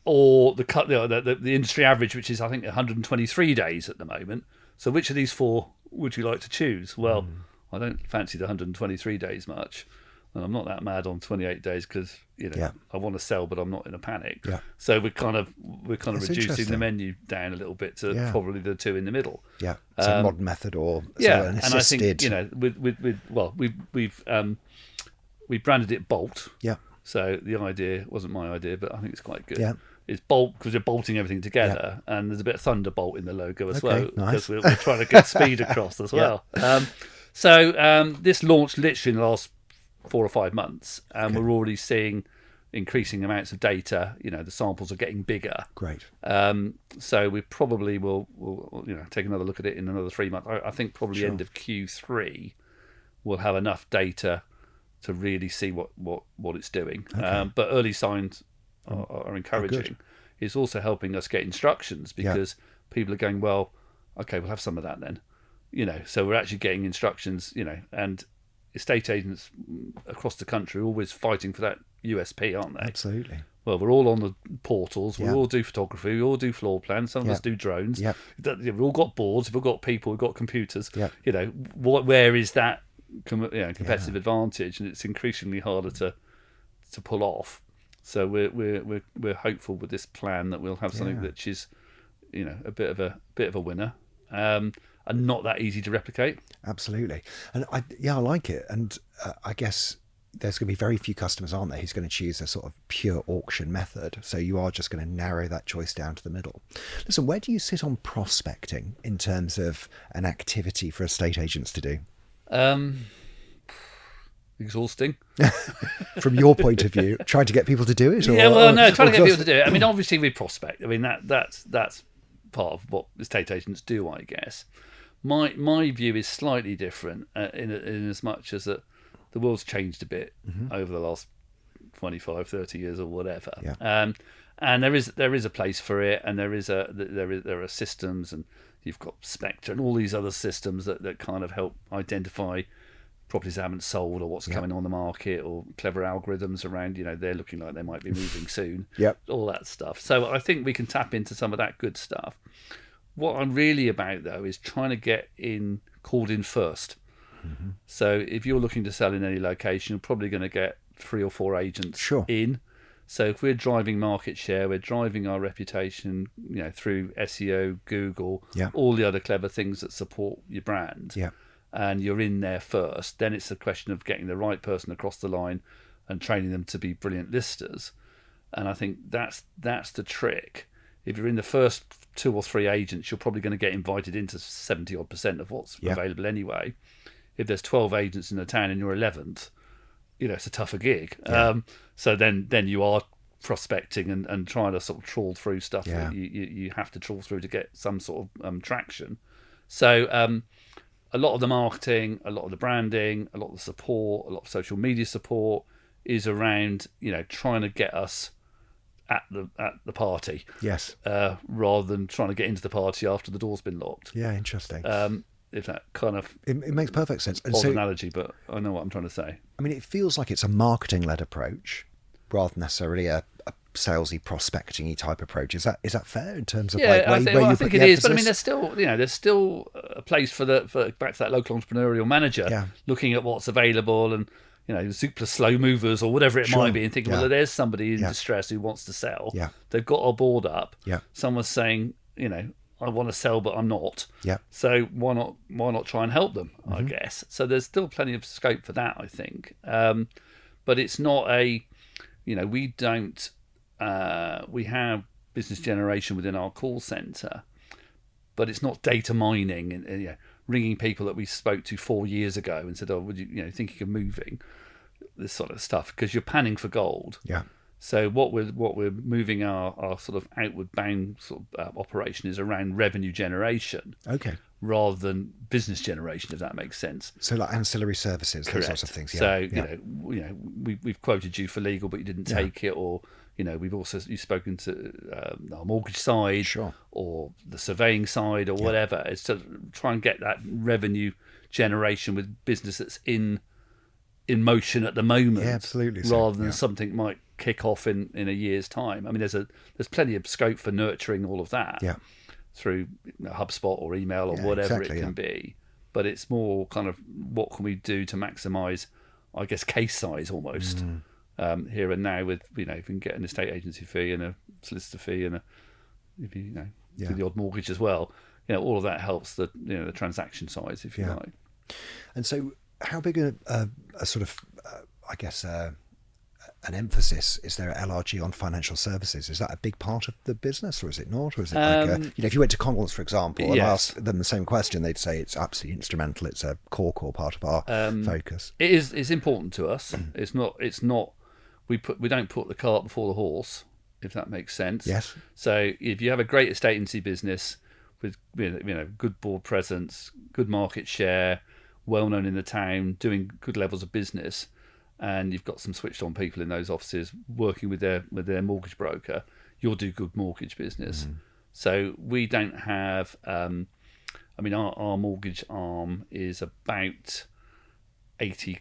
Or the industry average, which is I think 123 days at the moment. So which of these four would you like to choose? Well, I don't fancy the 123 days much, and I'm not that mad on 28 days because I want to sell, but I'm not in a panic. Yeah. So we're kind of That's reducing the interesting. menu down a little bit to probably the two in the middle. Yeah. So modern method or an and I assisted. think we've branded it Bolt. Yeah. So the idea wasn't my idea, but I think it's quite good. Yeah. It's bolt because we're bolting everything together, and there's a bit of thunderbolt in the logo as well, nice. because we're trying to get speed across as well. So this launched literally in the last 4 or 5 months, and we're already seeing increasing amounts of data. The samples are getting bigger. Great. So we probably will take another look at it in another 3 months. I think probably end of Q3 we'll have enough data to really see what it's doing. But early signs are encouraging. It's also helping us get instructions because people are going, well, okay, we'll have some of that then. So we're actually getting instructions, and estate agents across the country are always fighting for that USP, aren't they? Absolutely. Well, we're all on the portals. We all do photography. We all do floor plans. Some of us do drones. Yeah. We've all got boards. We've all got people. We've got computers. Yeah. Where is that competitive advantage? And it's increasingly harder to pull off. So we're hopeful with this plan that we'll have something that is, a bit of a winner, and not that easy to replicate. Absolutely. And I like it. And I guess there's going to be very few customers, aren't there, who's going to choose a sort of pure auction method. So you are just going to narrow that choice down to the middle. Listen, where do you sit on prospecting in terms of an activity for estate agents to do? Exhausting. From your point of view, trying to get people to do it? Or, trying to get people to do it. I mean, obviously we prospect. I mean, that's part of what estate agents do, I guess. My view is slightly different in as much as that the world's changed a bit over the last 25, 30 years or whatever. Yeah. And there is a place for it, and there are systems, and you've got Spectre and all these other systems that kind of help identify properties that haven't sold or what's coming on the market, or clever algorithms around, they're looking like they might be moving soon. All that stuff. So I think we can tap into some of that good stuff. What I'm really about, though, is trying to get called in first. So if you're looking to sell in any location, you're probably going to get 3 or 4 agents in. So if we're driving market share, we're driving our reputation, through SEO, Google, all the other clever things that support your brand. And you're in there first, then it's a question of getting the right person across the line and training them to be brilliant listers. And I think that's the trick. If you're in the first 2 or 3 agents, you're probably going to get invited into 70% of what's available anyway. If there's 12 agents in a town and you're 11th, it's a tougher gig. So then you are prospecting and trying to sort of trawl through stuff that you have to trawl through to get some sort of traction. So a lot of the marketing, a lot of the branding, a lot of the support, a lot of social media support is around, trying to get us at the party, Yes. rather than trying to get into the party after the door's been locked. Yeah, interesting. If that kind of It makes perfect sense. And odd so, analogy, but I know what I'm trying to say. I mean, it feels like it's a marketing-led approach rather than necessarily a salesy, prospecting-y type approach. Is that fair in terms of Yeah, like where I you think put it the is. But I mean, emphasis? there's still a place for back to that local entrepreneurial manager, Yeah. looking at what's available and Zoopla slow movers or whatever it Sure. might be, and thinking, Yeah. well, there's somebody in Yeah. distress who wants to sell. Yeah. They've got a board up. Yeah. Someone's saying, I want to sell, but I'm not. Yeah. So why not try and help them? I guess. So there's still plenty of scope for that, I think. But it's not we don't. We have business generation within our call center, but it's not data mining and ringing people that we spoke to 4 years ago and said, "Oh, would you thinking of moving?" This sort of stuff, because you're panning for gold. Yeah. So what we're moving our sort of outward bound sort of operation is around revenue generation, Okay. rather than business generation, if that makes sense. So like ancillary services, those sorts of things. Yeah. So yeah. we've quoted you for legal, but you didn't take it, or you've spoken to our mortgage side, Sure. or the surveying side, or whatever. It's to try and get that revenue generation with business that's in motion at the moment, Yeah, absolutely. So, rather than something might kick off in a year's time. I mean, there's plenty of scope for nurturing all of that. Yeah. Through HubSpot or email or Yeah, whatever exactly, it can be. But it's more kind of what can we do to maximise, I guess, case size almost here and now with, if we can get an estate agency fee and a solicitor fee and if you do the odd mortgage as well, all of that helps the transaction size, if you like. And so how big a sort of, an emphasis is there at LRG on financial services? Is that a big part of the business, or is it not? Or is it like if you went to Congles, for example, and asked them the same question, they'd say it's absolutely instrumental. It's a core part of our focus. It is. It's important to us. It's not. We don't put the cart before the horse, if that makes sense. Yes. So if you have a great estate agency business with good board presence, good market share, well known in the town, doing good levels of business, and you've got some switched on people in those offices working with their mortgage broker, you'll do good mortgage business. So we don't have our mortgage arm is about 80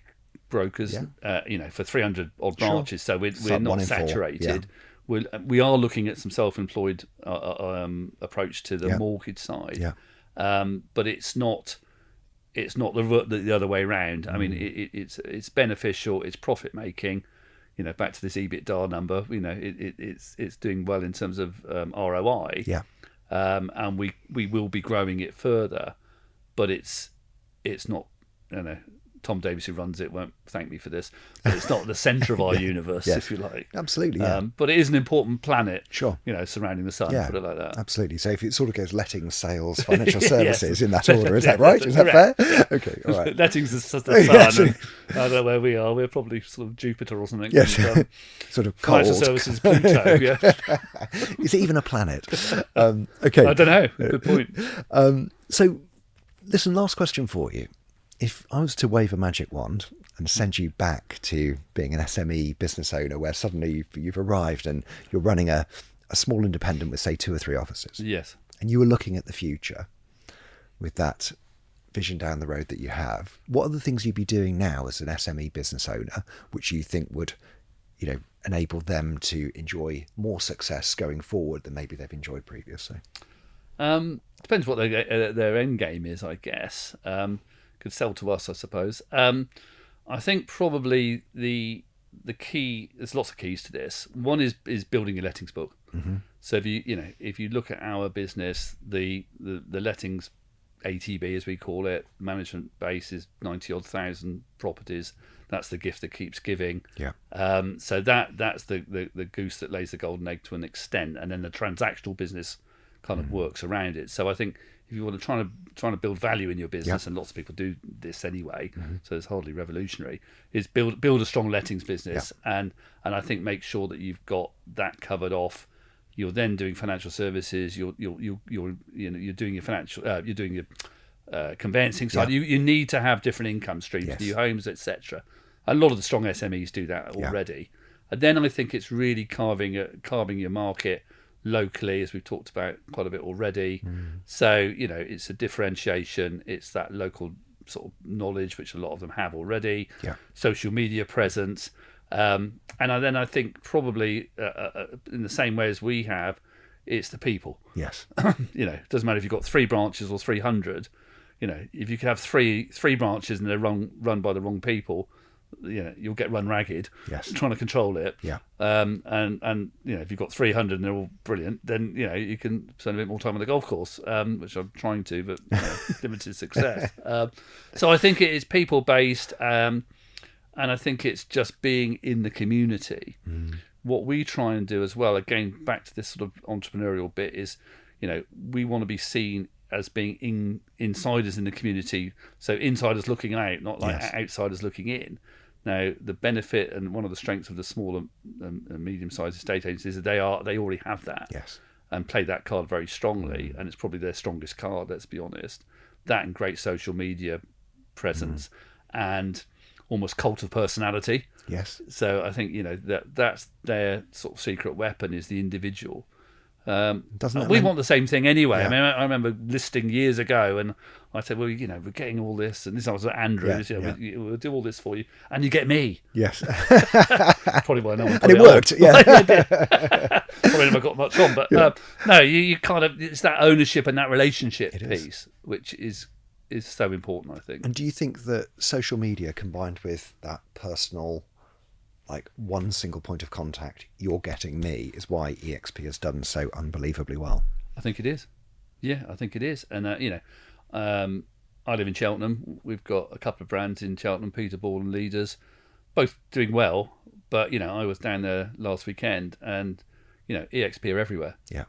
brokers for 300 odd branches. So we're not saturated. We are looking at some self-employed approach to the mortgage side, but it's not the other way around. I mean, it's beneficial. It's profit making. Back to this EBITDA number. It's doing well in terms of ROI. Yeah. And we will be growing it further, but it's not. Tom Davis, who runs it, won't thank me for this, but it's not the centre of our universe, if you like. Absolutely, yeah. But it is an important planet, sure. Surrounding the sun, put it like that. Absolutely. So if it sort of goes lettings, sales, financial services Yes. in that order, is that right? Is that fair? Okay, all right. Lettings is the sun, and I don't know where we are. We're probably sort of Jupiter or something. Yes, And, sort of cold. financial services, Pluto, yeah. Is it even a planet? Okay. I don't know. Good point. So, listen, last question for you. If I was to wave a magic wand and send you back to being an SME business owner where suddenly you've arrived and you're running a small independent with, say, 2 or 3 offices. Yes. And you were looking at the future with that vision down the road that you have, what are the things you'd be doing now as an SME business owner which you think would, enable them to enjoy more success going forward than maybe they've enjoyed previously? Depends what their end game is, I guess. Could sell to us, I suppose. I think probably the key. There's lots of keys to this. One is building a lettings book. Mm-hmm. So if you look at our business, the lettings ATB, as we call it, management base is 90 odd thousand properties. That's the gift that keeps giving. Yeah. So that's the goose that lays the golden egg to an extent, and then the transactional business kind of works around it. So I think if you want to trying to build value in your business, and lots of people do this anyway, so it's hardly revolutionary, is build a strong lettings business, and I think make sure that you've got that covered off. You're then doing financial services. You're doing your financial. You're doing your conveyancing side. You need to have different income streams, new homes, etc. A lot of the strong SMEs do that already. And then I think it's really carving your market locally, as we've talked about quite a bit already. So, it's a differentiation. It's that local sort of knowledge, which a lot of them have already. Yeah. Social media presence. And then I think probably in the same way as we have, it's the people. Yes. It doesn't matter if you've got 3 branches or 300. If you could have three branches and they're run by the wrong people, you'll get run ragged. Yes. Trying to control it. Yeah. And if you've got 300 and they're all brilliant, then you can spend a bit more time on the golf course, which I'm trying to, but limited success. So I think it is people based, and I think it's just being in the community. What we try and do as well, again back to this sort of entrepreneurial bit, is we want to be seen as being insiders in the community, so insiders looking out, not like outsiders looking in. Now, the benefit and one of the strengths of the small and medium-sized estate agencies is that they already have that, and play that card very strongly, and it's probably their strongest card. Let's be honest. That and great social media presence and almost cult of personality. Yes. So I think that's their sort of secret weapon, is the individual. We want the same thing anyway. Yeah. I mean, I remember listing years ago, and I said, "Well, we're getting all this," and this was at Andrews. We'll do all this for you, and you get me. Yes. Probably why no one. And it worked. Yeah. Probably never got much on, but no, you kind of, it's that ownership and that relationship piece, which is so important, I think. And do you think that social media combined with that personal, like one single point of contact, you're getting me, is why EXP has done so unbelievably well? I think it is. Yeah, I think it is. And, I live in Cheltenham. We've got a couple of brands in Cheltenham, Peterball and Leaders, both doing well. But, I was down there last weekend and, EXP are everywhere. Yeah.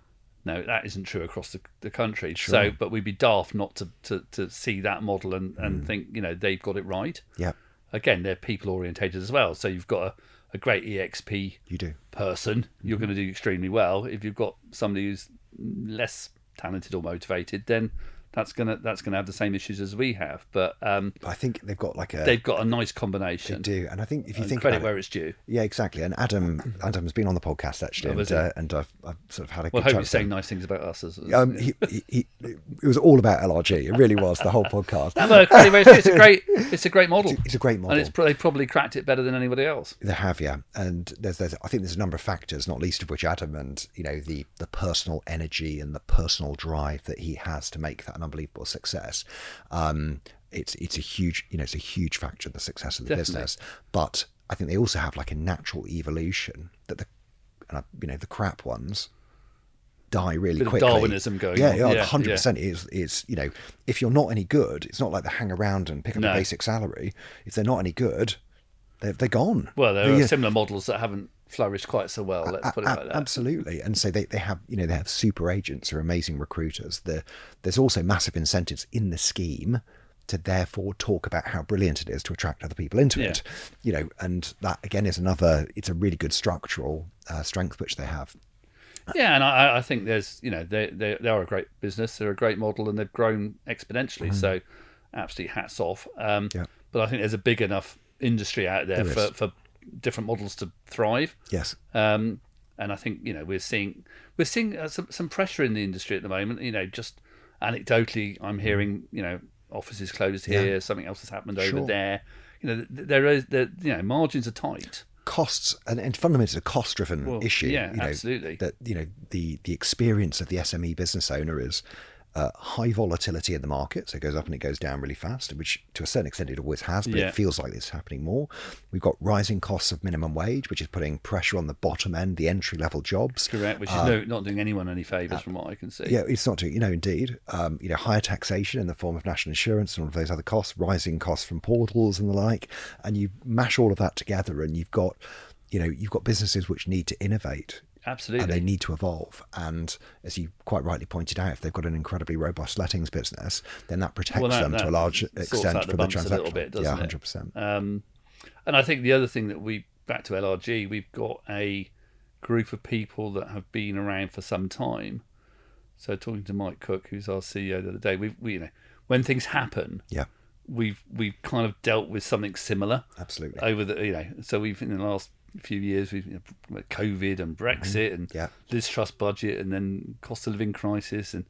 No, that isn't true across the country. Sure. So, but we'd be daft not to see that model and think, they've got it right. Yeah. Again, they're people orientated as well. So you've got a great EXP person, you're going to do extremely well. If you've got somebody who's less talented or motivated, then that's gonna have the same issues as we have. But I think they've got a nice combination. They do, and I think if you think credit about where it's due. Yeah, exactly. And Adam's been on the podcast actually, and I've sort of had a good I hope chat he's saying nice things about us. It was all about LRG. It really was, the whole podcast. It's a great model. It's a great model, and they probably cracked it better than anybody else. They have, yeah. And I think there's a number of factors, not least of which Adam and the personal energy and the personal drive that he has to make that an unbelievable success. It's a huge factor in the success of the business. But I think they also have like a natural evolution that the crap ones die really quickly. Darwinism going on. Yeah, 100%. It's if you're not any good, it's not like they hang around and pick up a basic salary. If they're not any good, they're gone. Well, there are similar models that haven't flourished quite so well. Let's put it like that. Absolutely. And so they have they have super agents who are amazing recruiters. There's also massive incentives in the scheme to therefore talk about how brilliant it is to attract other people into it. And that again is it's a really good structural strength which they have. Yeah, and I think there's they are a great business. They're a great model, and they've grown exponentially. So absolutely hats off. But I think there's a big enough industry out there for different models to thrive. Yes. And I think we're seeing some pressure in the industry at the moment. Just anecdotally, I'm hearing offices closed here, something else has happened over there. Margins are tight. Costs and fundamentally it's a cost-driven issue. Yeah, absolutely. That the experience of the SME business owner is high volatility in the market, so it goes up and it goes down really fast, which to a certain extent it always has, but it feels like it's happening more. We've got rising costs of minimum wage, which is putting pressure on the bottom end, the entry-level jobs. Correct, which is not doing anyone any favours from what I can see. Yeah, it's not doing, indeed. Higher taxation in the form of national insurance and all of those other costs, rising costs from portals and the like, and you mash all of that together and you've got businesses which need to innovate. Absolutely. And they need to evolve. And as you quite rightly pointed out, if they've got an incredibly robust lettings business, then that protects them to a large extent for the transaction. A little bit, doesn't it? 100%. And I think the other thing that back to LRG, we've got a group of people that have been around for some time. So talking to Mike Cook, who's our CEO the other day, we when things happen, we've kind of dealt with something similar. Absolutely. Over the so we've in the last few years with COVID and Brexit and Liz Truss budget, and then cost of living crisis and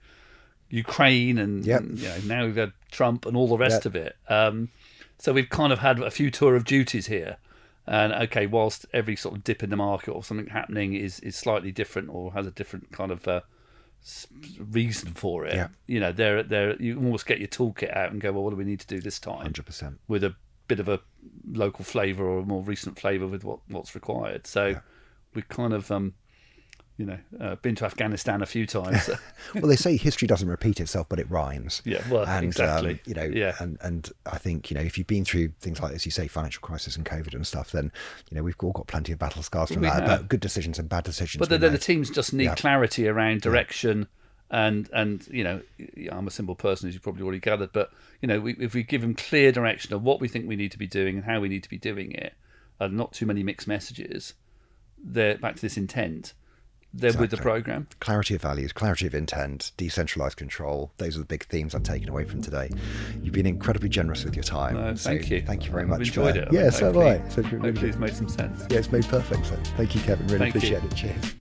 Ukraine, and now we've had Trump and all the rest of it. So we've kind of had a few tour of duties here. And okay, whilst every sort of dip in the market or something happening is slightly different or has a different kind of reason for it, there you almost get your toolkit out and go, well, what do we need to do this time? 100%. With a bit of a local flavour or a more recent flavour with what's required. So we've kind of been to Afghanistan a few times. Well, they say history doesn't repeat itself, but it rhymes. Yeah, well, and, exactly. And I think, if you've been through things like, as you say, financial crisis and COVID and stuff, then, we've all got plenty of battle scars from that, about good decisions and bad decisions. But the teams just need clarity around direction. And I'm a simple person, as you probably already gathered, but, if we give them clear direction of what we think we need to be doing and how we need to be doing it, and not too many mixed messages, they're back to this intent. They're with the programme. Clarity of values, clarity of intent, decentralised control. Those are the big themes I've taken away from today. You've been incredibly generous with your time. No, thank you. Thank you very much. I've enjoyed it. Yeah, so have I. Hopefully it's made some sense. Yeah, it's made perfect sense. Thank you, Kevin. Really appreciate it. Cheers.